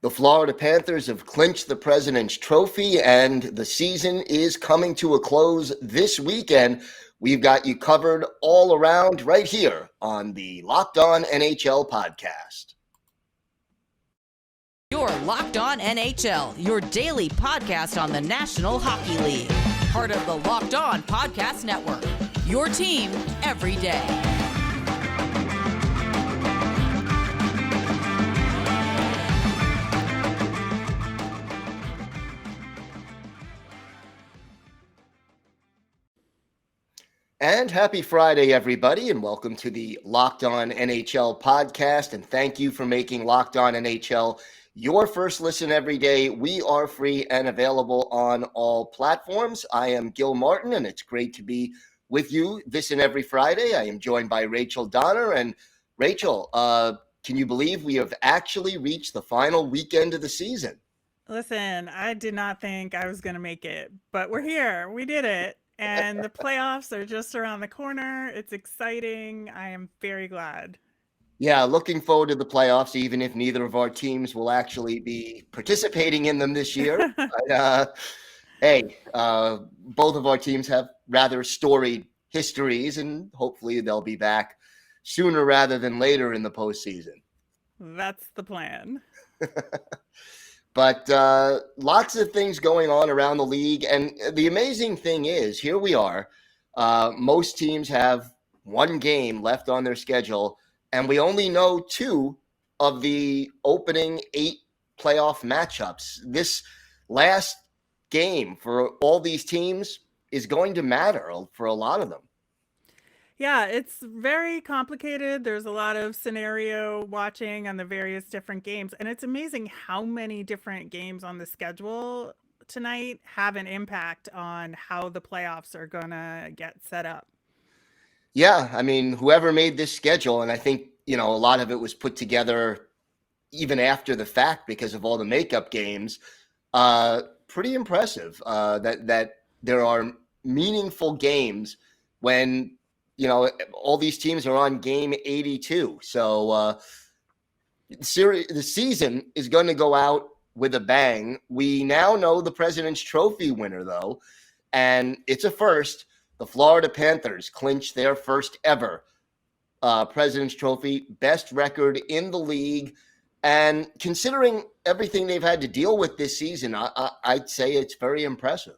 The Florida Panthers have clinched the President's Trophy, and the season is coming to a close this weekend. We've got you covered all around right here on the Locked On NHL podcast. Your Locked On NHL, your daily podcast on the National Hockey League. Part of the Locked On Podcast Network, your team every day. And happy Friday, everybody, and welcome to the Locked On NHL podcast. And thank you for making Locked On NHL your first listen every day. We are free and available on all platforms. I am Gil Martin, and it's great to be with you this and every Friday. I am joined by Rachel Donner. And Rachel, can you believe we have actually reached the final weekend of the season? Listen, I did not think I was going to make it, but we're here. We did it. And the playoffs are just around the corner. It's exciting. I am very glad. Yeah, looking forward to the playoffs, even if neither of our teams will actually be participating in them this year. But, both of our teams have rather storied histories, and hopefully they'll be back sooner rather than later in the postseason. That's the plan. But lots of things going on around the league. And the amazing thing is, here we are. Most teams have one game left on their schedule, and we only know 2 of the opening 8 playoff matchups. This last game for all these teams is going to matter for a lot of them. Yeah, it's very complicated. There's a lot of scenario watching on the various different games. And it's amazing how many different games on the schedule tonight have an impact on how the playoffs are going to get set up. Yeah, I mean, whoever made this schedule, and I think, a lot of it was put together even after the fact because of all the makeup games, pretty impressive that there are meaningful games when all these teams are on game 82. So the season is going to go out with a bang. We now know the President's Trophy winner, though, and it's a first. The Florida Panthers clinched their first ever President's Trophy, best record in the league. And considering everything they've had to deal with this season, I'd say it's very impressive.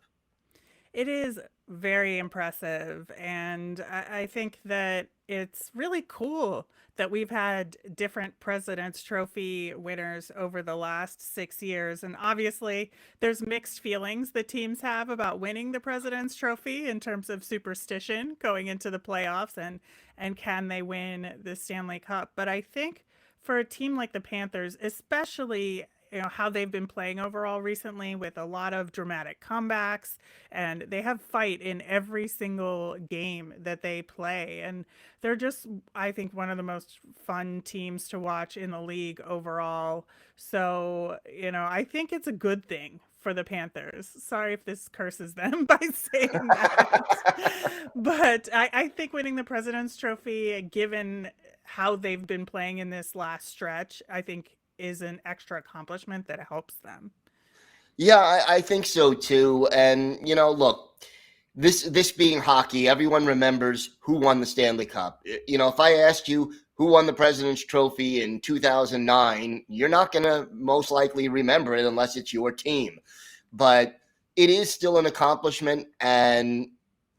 It is very impressive. And I think that it's really cool that we've had different President's Trophy winners over the last 6 years. And obviously, there's mixed feelings that teams have about winning the President's Trophy in terms of superstition going into the playoffs and can they win the Stanley Cup. But I think for a team like the Panthers, especially how they've been playing overall recently with a lot of dramatic comebacks, and they have fight in every single game that they play. And they're just, I think, one of the most fun teams to watch in the league overall. So, I think it's a good thing for the Panthers. Sorry if this curses them by saying that. But I think winning the President's Trophy, given how they've been playing in this last stretch, I think is an extra accomplishment that helps them. Yeah, I think so too. And, look, this being hockey, everyone remembers who won the Stanley Cup. If I asked you who won the President's Trophy in 2009, you're not going to most likely remember it unless it's your team. But it is still an accomplishment. And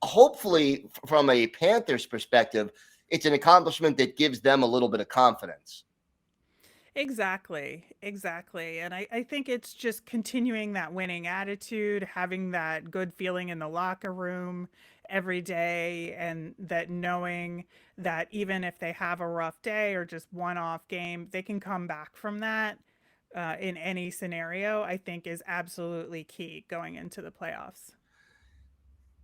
hopefully, from a Panthers perspective, it's an accomplishment that gives them a little bit of confidence. Exactly. And I think it's just continuing that winning attitude, having that good feeling in the locker room every day, and that knowing that even if they have a rough day or just one off game, they can come back from that in any scenario, I think is absolutely key going into the playoffs.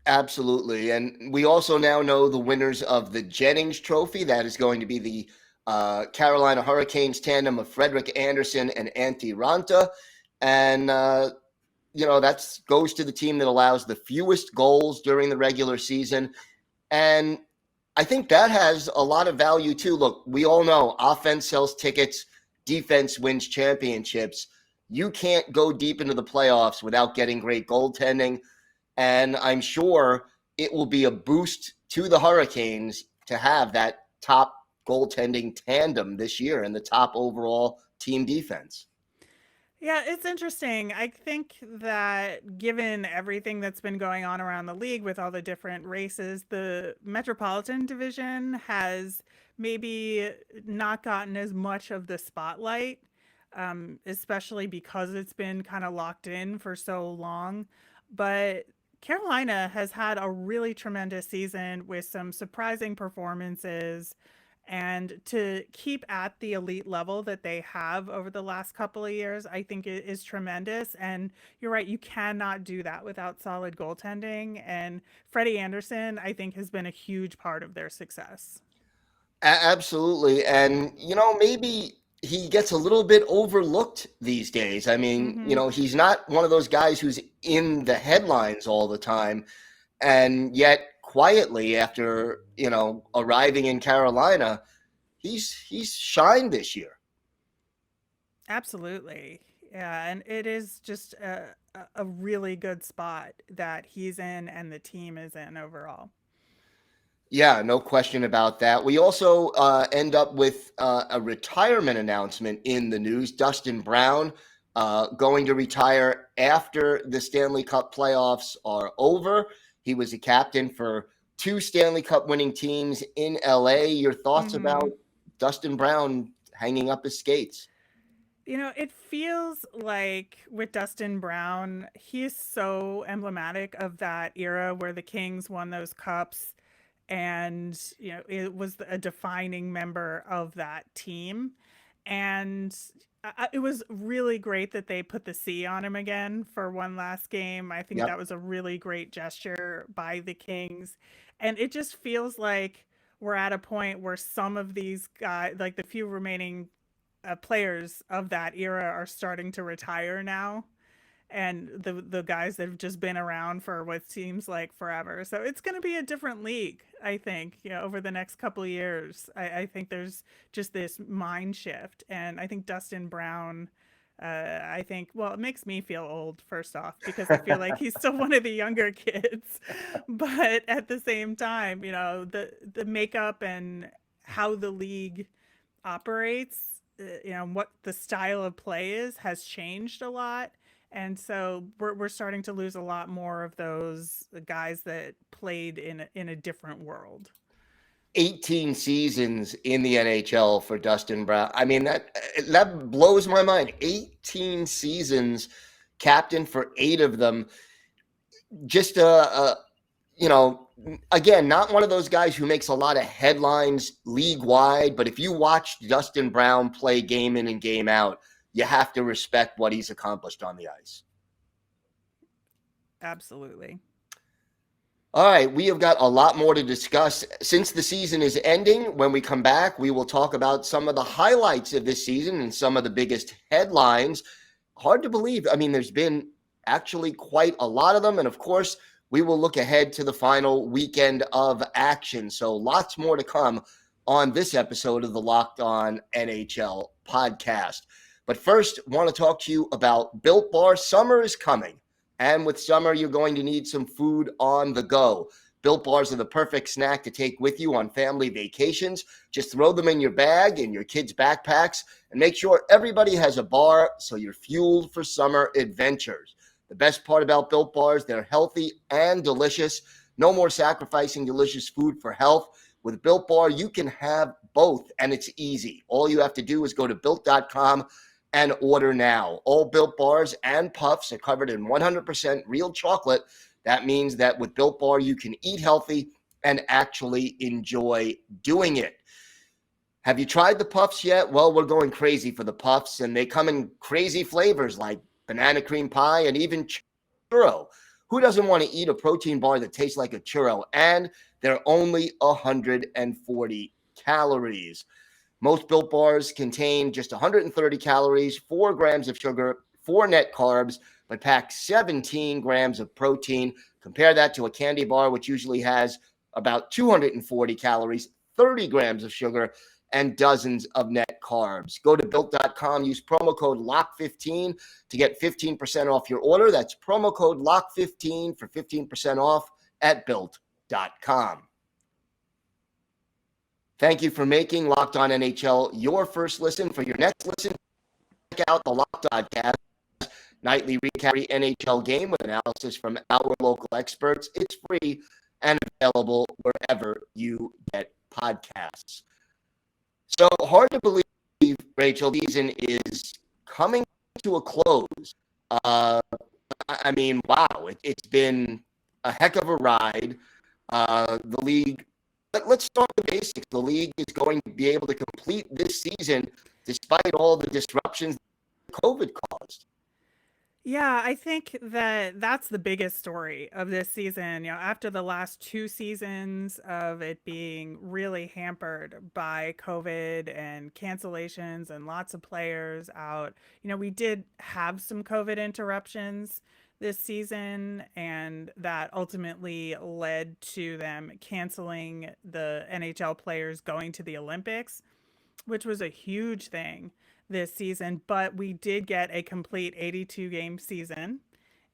Absolutely. And we also now know the winners of the Jennings Trophy. That is going to be the Carolina Hurricanes tandem of Frederik Andersen and Antti Raanta. And, that goes to the team that allows the fewest goals during the regular season. And I think that has a lot of value too. Look, we all know offense sells tickets, defense wins championships. you can't go deep into the playoffs without getting great goaltending. And I'm sure it will be a boost to the Hurricanes to have that top goaltending tandem this year and the top overall team defense. Yeah, it's interesting. I think that given everything that's been going on around the league with all the different races, the Metropolitan Division has maybe not gotten as much of the spotlight, especially because it's been kind of locked in for so long. But Carolina has had a really tremendous season with some surprising performances, and to keep at the elite level that they have over the last couple of years, I think it is tremendous. And you're right, you cannot do that without solid goaltending. And Freddie Anderson, I think, has been a huge part of their success. Absolutely. And, maybe he gets a little bit overlooked these days. I mean, Hmm. he's not one of those guys who's in the headlines all the time. And yet, quietly, after, arriving in Carolina, he's shined this year. Absolutely. Yeah, and it is just a really good spot that he's in and the team is in overall. Yeah, no question about that. We also end up with a retirement announcement in the news. Dustin Brown going to retire after the Stanley Cup playoffs are over. He was a captain for 2 Stanley Cup winning teams in LA. Your thoughts about Hmm. Dustin Brown hanging up his skates? It feels like with Dustin Brown, he's so emblematic of that era where the Kings won those cups, and it was a defining member of that team. And it was really great that they put the C on him again for one last game. I think Yep. that was a really great gesture by the Kings. And it just feels like we're at a point where some of these guys, like the few remaining players of that era, are starting to retire now, and the guys that have just been around for what seems like forever. So it's going to be a different league, I think, over the next couple of years. I think there's just this mind shift, and I think Dustin Brown. I think, well, it makes me feel old, first off, because I feel like he's still one of the younger kids. But at the same time, the makeup and how the league operates, what the style of play is, has changed a lot. And so we're starting to lose a lot more of those guys that played in a different world. 18 seasons in the NHL for Dustin Brown. I mean, that blows my mind. 18 seasons, captain for 8 of them. Just you know, again, not one of those guys who makes a lot of headlines league wide, but if you watch Dustin Brown play game in and game out, you have to respect what he's accomplished on the ice. Absolutely. All right, we have got a lot more to discuss. Since the season is ending, when we come back, we will talk about some of the highlights of this season and some of the biggest headlines. Hard to believe. I mean, there's been actually quite a lot of them. And of course, we will look ahead to the final weekend of action. So lots more to come on this episode of the Locked On NHL podcast. But first, I want to talk to you about Built Bar. Summer is coming. And with summer, you're going to need some food on the go. Built Bars are the perfect snack to take with you on family vacations. Just throw them in your bag, in your kids' backpacks, and make sure everybody has a bar so you're fueled for summer adventures. The best part about Built Bars, they're healthy and delicious. No more sacrificing delicious food for health. With Built Bar, you can have both, and it's easy. All you have to do is go to Built.com and order now. All Built Bars and Puffs are covered in 100% real chocolate. That means that with Built Bar, you can eat healthy and actually enjoy doing it. Have you tried the Puffs yet? Well, we're going crazy for the Puffs, and they come in crazy flavors like banana cream pie and even churro. Who doesn't want to eat a protein bar that tastes like a churro? And they're only 140 calories. Most Built Bars contain just 130 calories, 4 grams of sugar, 4 net carbs, but pack 17 grams of protein. Compare that to a candy bar, which usually has about 240 calories, 30 grams of sugar, and dozens of net carbs. Go to built.com, use promo code LOCK15 to get 15% off your order. That's promo code LOCK15 for 15% off at built.com. Thank you for making Locked On NHL your first listen. For your next listen, check out the Locked On Podcast, nightly recap of the NHL game with analysis from our local experts. It's free and available wherever you get podcasts. So hard to believe, Rachel, the season is coming to a close. I mean, wow, it's been a heck of a ride. The league, let's start with the basics. The league is going to be able to complete this season despite all the disruptions COVID caused. Yeah, I think that that's the biggest story of this season. After the last 2 seasons of it being really hampered by COVID and cancellations and lots of players out, we did have some COVID interruptions this season, and that ultimately led to them canceling the NHL players going to the Olympics, which was a huge thing this season. But we did get a complete 82 game season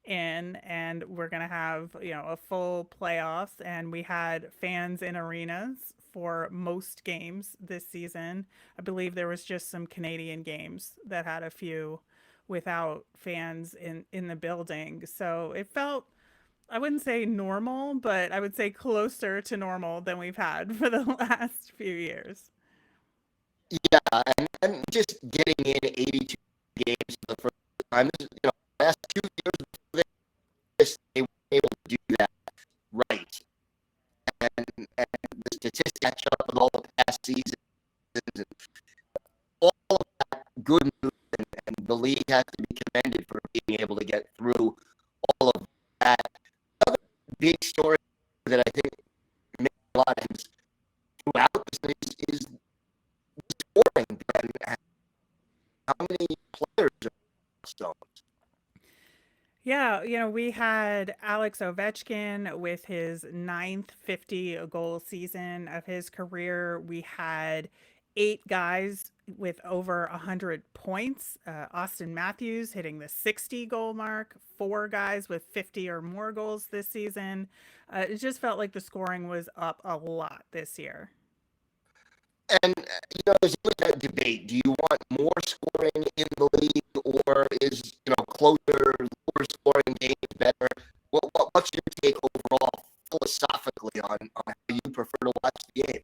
in, and we're going to have, a full playoffs, and we had fans in arenas for most games this season. I believe there was just some Canadian games that had a few without fans in the building. So it felt, I wouldn't say normal, but I would say closer to normal than we've had for the last few years. Yeah, and just getting in 82 games for the first time. This is, last 2 years before they were able to do that right. And the statistics catch up with all the past seasons. And all of that good news, and the league has to be commended for being able to get through all of that. Another big story that I think makes a lot of sense throughout this is scoring, and how many players are stones. Yeah, we had Alex Ovechkin with his ninth 50 goal season of his career. We had 8 guys with over 100 points. Austin Matthews hitting the 60 goal mark, 4 guys with 50 or more goals this season. It just felt like the scoring was up a lot this year. And, there's always that debate. Do you want more scoring in the league, or is, closer, lower scoring games better? What's your take overall philosophically on how you prefer to watch the game?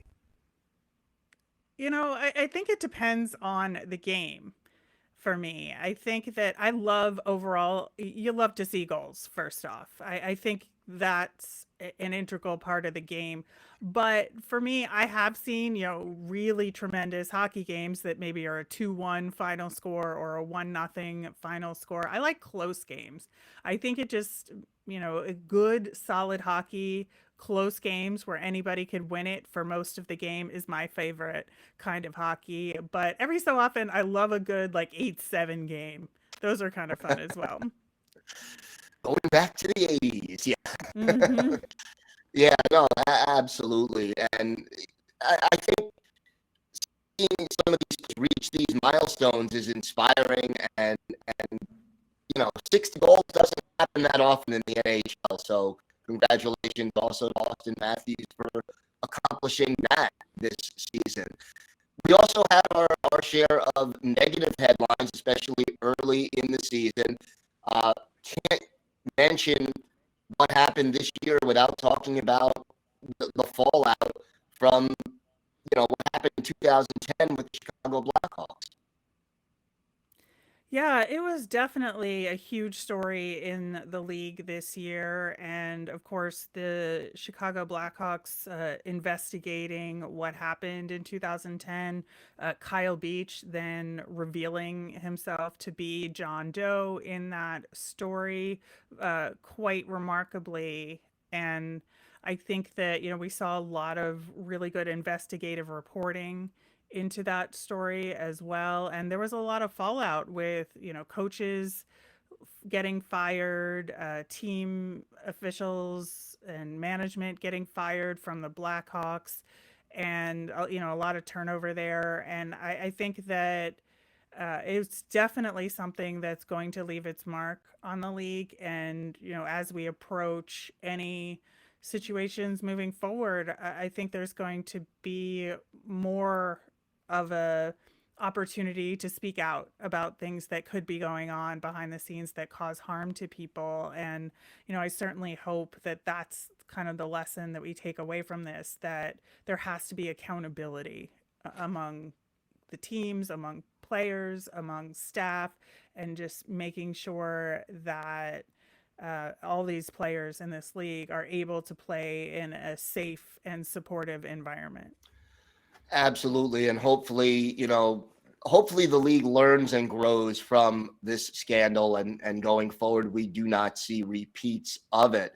I think it depends on the game. For me, I think that I love overall, you love to see goals, first off. I think that's an integral part of the game. But for me, I have seen, really tremendous hockey games that maybe are a 2-1 final score or a 1-0 final score. I like close games. I think it just, a good, solid hockey, close games where anybody could win it for most of the game is my favorite kind of hockey. But every so often, I love a good, like, 8-7 game. Those are kind of fun as well. Going back to the 80s, yeah. Mm-hmm. Yeah, no, absolutely. And I think seeing some of these reach these milestones is inspiring, and 60 goals doesn't happen that often in the NHL. So congratulations also to Austin Matthews for accomplishing that this season. We also had our share of negative headlines, especially early in the season. Can't mention what happened this year without talking about the fallout from, what happened in 2010 with the Chicago Blackhawks. Yeah, it was definitely a huge story in the league this year. And of course, the Chicago Blackhawks investigating what happened in 2010. Kyle Beach then revealing himself to be John Doe in that story quite remarkably. And I think that, we saw a lot of really good investigative reporting into that story as well. And there was a lot of fallout with, coaches getting fired, team officials and management getting fired from the Blackhawks. and a lot of turnover there. And I think that it's definitely something that's going to leave its mark on the league. And as we approach any situations moving forward, I think there's going to be more of a opportunity to speak out about things that could be going on behind the scenes that cause harm to people. And I certainly hope that that's kind of the lesson that we take away from this, that there has to be accountability among the teams, among players, among staff, and just making sure that all these players in this league are able to play in a safe and supportive environment. Absolutely. And hopefully the league learns and grows from this scandal, and going forward, we do not see repeats of it.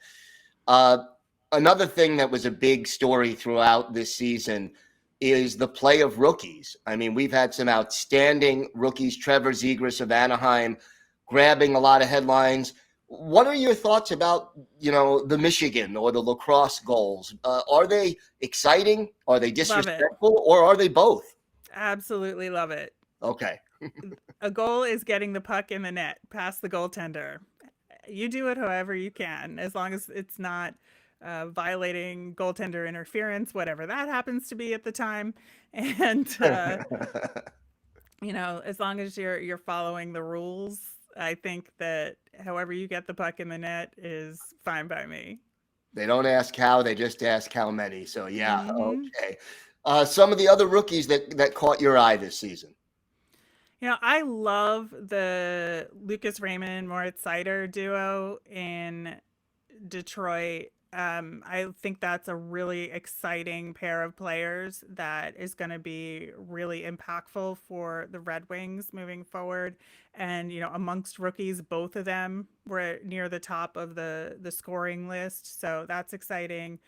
Uh, Another thing that was a big story throughout this season is the play of rookies. I mean, we've had some outstanding rookies. Trevor Zegras of Anaheim grabbing a lot of headlines. What are your thoughts about, the Michigan or the lacrosse goals? Are they exciting? Are they disrespectful? Or are they both? Absolutely love it. Okay. A goal is getting the puck in the net past the goaltender. You do it however you can, as long as it's not violating goaltender interference, whatever that happens to be at the time. And, as long as you're following the rules, I think that however you get the puck in the net is fine by me. They don't ask how, they just ask how many. So, yeah, Mm-hmm. okay. Some of the other rookies that caught your eye this season. I love the Lucas Raymond, Moritz Seider duo in Detroit. I think that's a really exciting pair of players that is going to be really impactful for the Red Wings moving forward. And, amongst rookies, both of them were near the top of the scoring list. So that's exciting.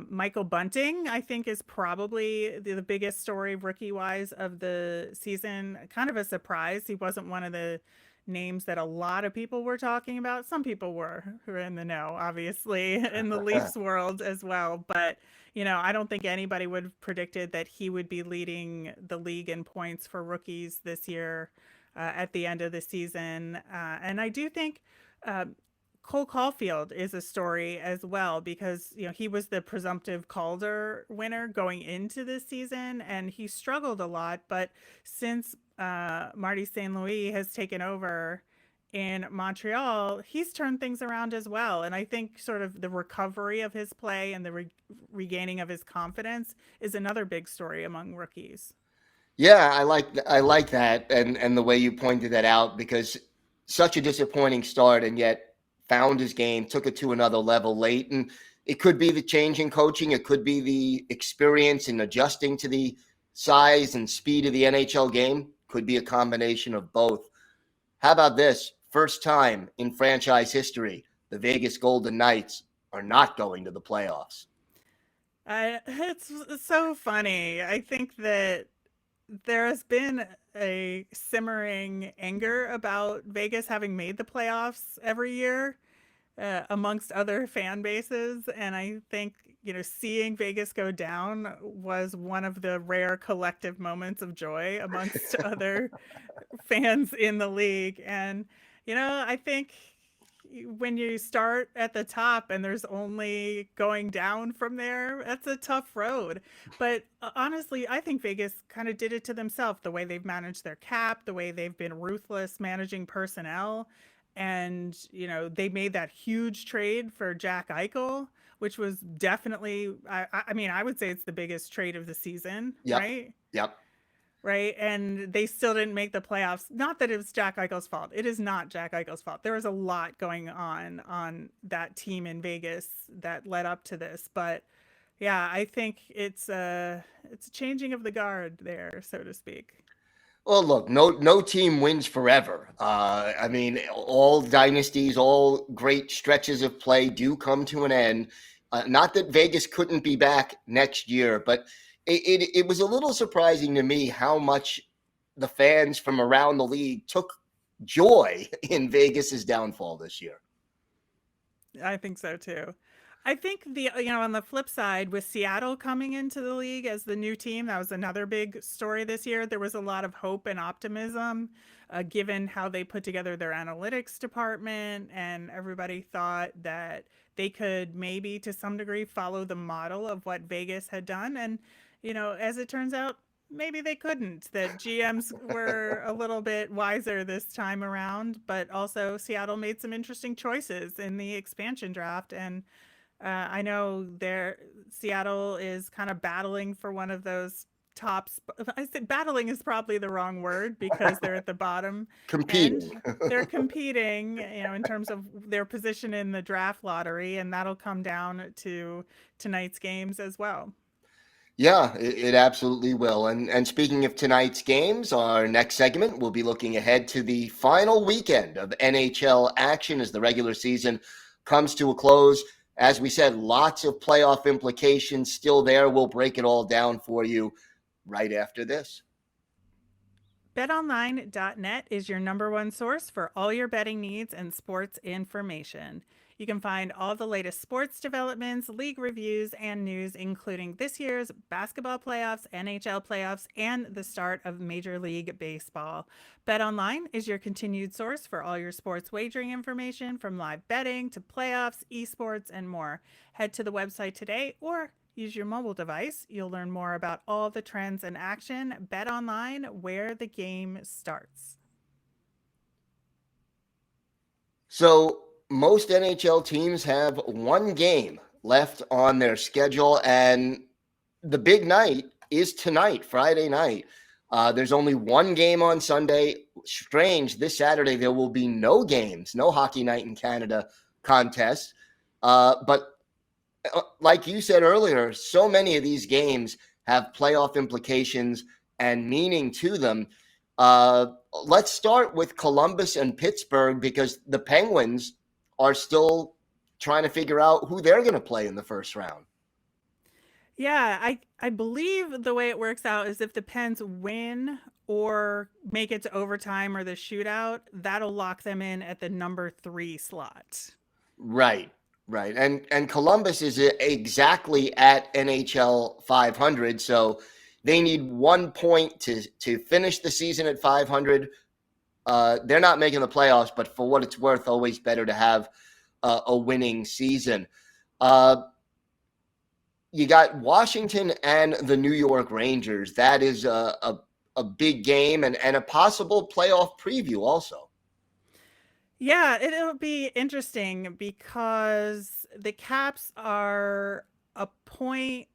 Michael Bunting, I think, is probably the biggest story rookie wise of the season. Kind of a surprise. He wasn't one of the names that a lot of people were talking about. Some people were, who are in the know, obviously, in the Leafs world as well. But, I don't think anybody would have predicted that he would be leading the league in points for rookies this year at the end of the season. And I do think Cole Caulfield is a story as well, because he was the presumptive Calder winner going into this season, and he struggled a lot. But since Marty St. Louis has taken over in Montreal, he's turned things around as well. And I think sort of the recovery of his play and the regaining of his confidence is another big story among rookies. Yeah, I like that, and the way you pointed that out, because such a disappointing start, and yet found his game, took it to another level late. And it could be the change in coaching. It could be the experience in adjusting to the size and speed of the NHL game. Could be a combination of both. How about this? First time in franchise history, the Vegas Golden Knights are not going to the playoffs. It's so funny. I think that there has been a simmering anger about Vegas having made the playoffs every year amongst other fan bases. And I think, seeing Vegas go down was one of the rare collective moments of joy amongst other fans in the league. And, I think when you start at the top and there's only going down from there, that's a tough road. But honestly, I think Vegas kind of did it to themselves, the way they've managed their cap, the way they've been ruthless managing personnel. And, they made that huge trade for Jack Eichel, which was definitely, I mean, I would say it's the biggest trade of the season, Yep. right? Yep. Right. And they still didn't make the playoffs. Not that it was Jack Eichel's fault. It is not Jack Eichel's fault. There was a lot going on that team in Vegas that led up to this. But yeah, I think it's a changing of the guard there, so to speak. Well, look, no team wins forever. I mean, all dynasties, all great stretches of play do come to an end. Not that Vegas couldn't be back next year, but it was a little surprising to me how much the fans from around the league took joy in Vegas's downfall this year. I think so too. I think on the flip side, with Seattle coming into the league as the new team, that was another big story this year. There was a lot of hope and optimism, given how they put together their analytics department, and everybody thought that they could maybe, to some degree, follow the model of what Vegas had done. And as it turns out, maybe they couldn't. That GMs were a little bit wiser this time around, but also Seattle made some interesting choices in the expansion draft. And I know Seattle is kind of battling for one of those tops. I said battling is probably the wrong word because they're at the bottom end. Competing. They're competing, in terms of their position in the draft lottery, and that'll come down to tonight's games as well. Yeah, it absolutely will. And speaking of tonight's games, our next segment will be looking ahead to the final weekend of NHL action as the regular season comes to a close. As we said, lots of playoff implications still there. We'll break it all down for you right after this. BetOnline.net is your number one source for all your betting needs and sports information. You can find all the latest sports developments, league reviews, and news, including this year's basketball playoffs, NHL playoffs, and the start of Major League Baseball. BetOnline is your continued source for all your sports wagering information, from live betting to playoffs, esports, and more. Head to the website today or use your mobile device. You'll learn more about all the trends and action. BetOnline, where the game starts. So most NHL teams have one game left on their schedule, and the big night is tonight, Friday night. There's only one game on Sunday. Strange, this Saturday there will be no games, no Hockey Night in Canada contest. But like you said earlier, so many of these games have playoff implications and meaning to them. Let's start with Columbus and Pittsburgh, because the Penguins are still trying to figure out who they're going to play in the first round. Yeah, I believe the way it works out is if the Pens win or make it to overtime or the shootout, that'll lock them in at the number 3 slot. Right. And Columbus is exactly at NHL 500, so they need 1 point to finish the season at 500. They're not making the playoffs, but for what it's worth, always better to have a winning season. You got Washington and the New York Rangers. That is a big game and a possible playoff preview also. Yeah, it'll be interesting because the Caps are a point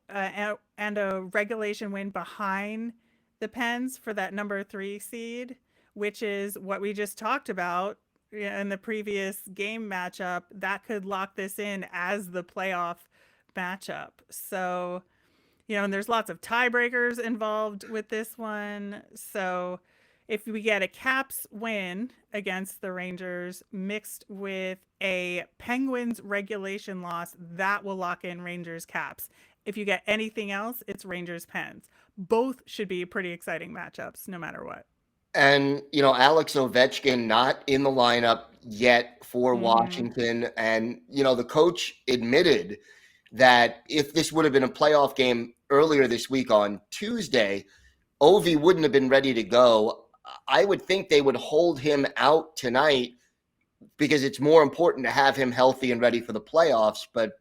and a regulation win behind the Pens for that number 3 seed, which is what we just talked about in the previous game matchup. That could lock this in as the playoff matchup. So, and there's lots of tiebreakers involved with this one. So if we get a Caps win against the Rangers mixed with a Penguins regulation loss, that will lock in Rangers Caps. If you get anything else, it's Rangers Pens. Both should be pretty exciting matchups, no matter what. And, Alex Ovechkin not in the lineup yet for Washington. And, the coach admitted that if this would have been a playoff game earlier this week on Tuesday, Ovi wouldn't have been ready to go. I would think they would hold him out tonight because it's more important to have him healthy and ready for the playoffs. But,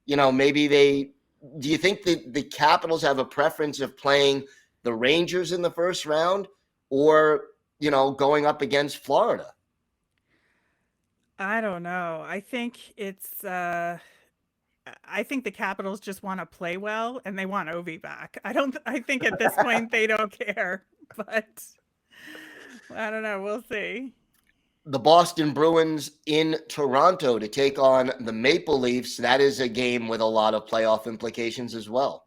maybe do you think that the Capitals have a preference of playing the Rangers in the first round or, going up against Florida? I don't know. I think I think the Capitals just want to play well and they want Ovi back. I think at this point they don't care, but I don't know. We'll see. The Boston Bruins in Toronto to take on the Maple Leafs. That is a game with a lot of playoff implications as well.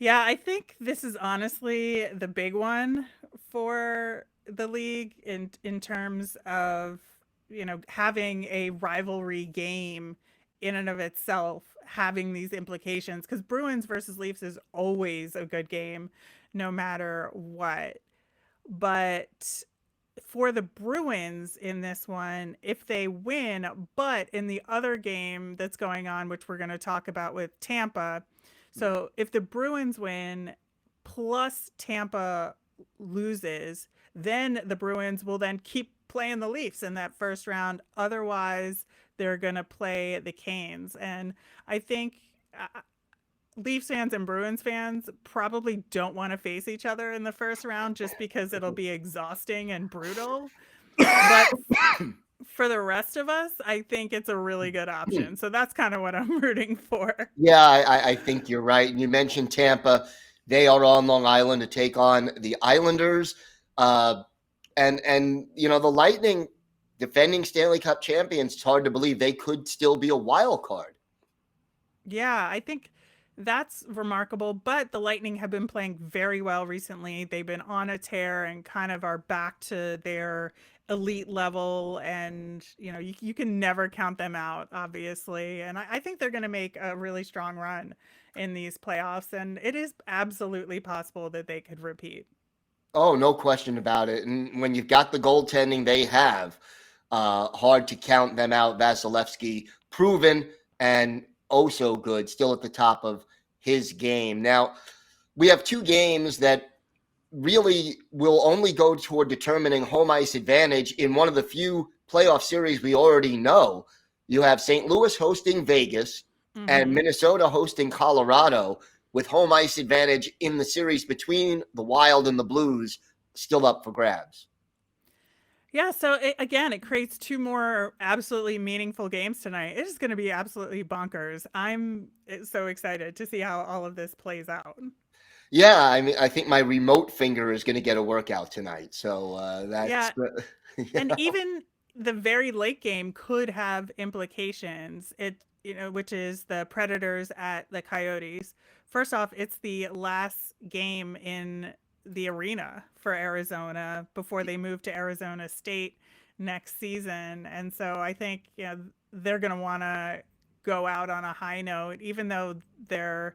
Yeah, I think this is honestly the big one for the league in terms of, having a rivalry game in and of itself, having these implications, because Bruins versus Leafs is always a good game no matter what. But for the Bruins in this one, if they win, but in the other game that's going on, which we're going to talk about with Tampa, so if the Bruins win plus Tampa loses, then the Bruins will then keep playing the Leafs in that first round. Otherwise, they're going to play the Canes. And I think Leafs fans and Bruins fans probably don't want to face each other in the first round just because it'll be exhausting and brutal. But for the rest of us, I think it's a really good option. So that's kind of what I'm rooting for. Yeah, I think you're right. And you mentioned Tampa. They are on Long Island to take on the Islanders. And you know, the Lightning, defending Stanley Cup champions, it's hard to believe they could still be a wild card. Yeah, I think that's remarkable. But the Lightning have been playing very well recently. They've been on a tear and kind of are back to their elite level. And, you know, you can never count them out, obviously. And I think they're going to make a really strong run in these playoffs. And it is absolutely possible that they could repeat. Oh, no question about it. And when you've got the goaltending they have, hard to count them out. Vasilevsky, proven and oh so good, still at the top of his game. Now, we have two games that really will only go toward determining home ice advantage in one of the few playoff series we already know. You have St. Louis hosting Vegas and Minnesota hosting Colorado, with home ice advantage in the series between the Wild and the Blues still up for grabs. Yeah, so it creates two more absolutely meaningful games tonight. It is going to be absolutely bonkers. I'm so excited to see how all of this plays out. Yeah, I mean, I think my remote finger is going to get a workout tonight. So that's yeah. And even the very late game could have implications. Which is the Predators at the Coyotes. First off, it's the last game in the arena for Arizona before they move to Arizona State next season. And so I think, they're going to want to go out on a high note, even though they're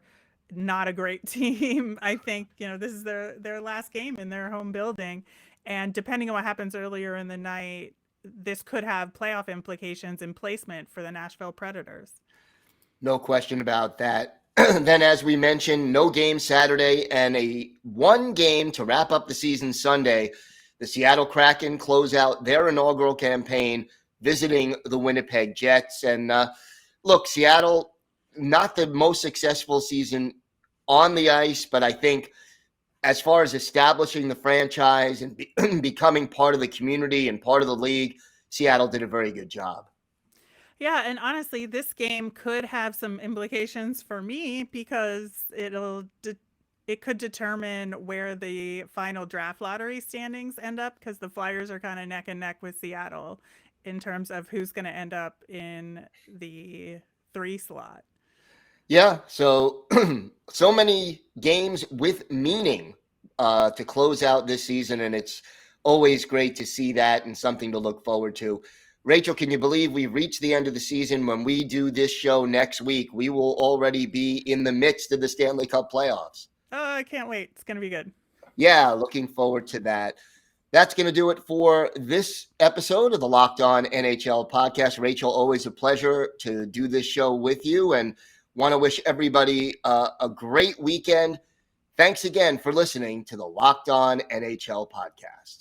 not a great team. I think, this is their last game in their home building. And depending on what happens earlier in the night, this could have playoff implications in placement for the Nashville Predators. No question about that. Then, as we mentioned, no game Saturday and a one game to wrap up the season Sunday. The Seattle Kraken close out their inaugural campaign visiting the Winnipeg Jets. And look, Seattle, not the most successful season on the ice, but I think as far as establishing the franchise and becoming part of the community and part of the league, Seattle did a very good job. Yeah, and honestly, this game could have some implications for me because it could determine where the final draft lottery standings end up, because the Flyers are kind of neck and neck with Seattle in terms of who's going to end up in the 3 slot. Yeah, so so many games with meaning to close out this season, and it's always great to see that and something to look forward to. Rachel, can you believe we've reached the end of the season? When we do this show next week, we will already be in the midst of the Stanley Cup playoffs. Oh, I can't wait. It's going to be good. Yeah, looking forward to that. That's going to do it for this episode of the Locked On NHL podcast. Rachel, always a pleasure to do this show with you, and want to wish everybody a great weekend. Thanks again for listening to the Locked On NHL podcast.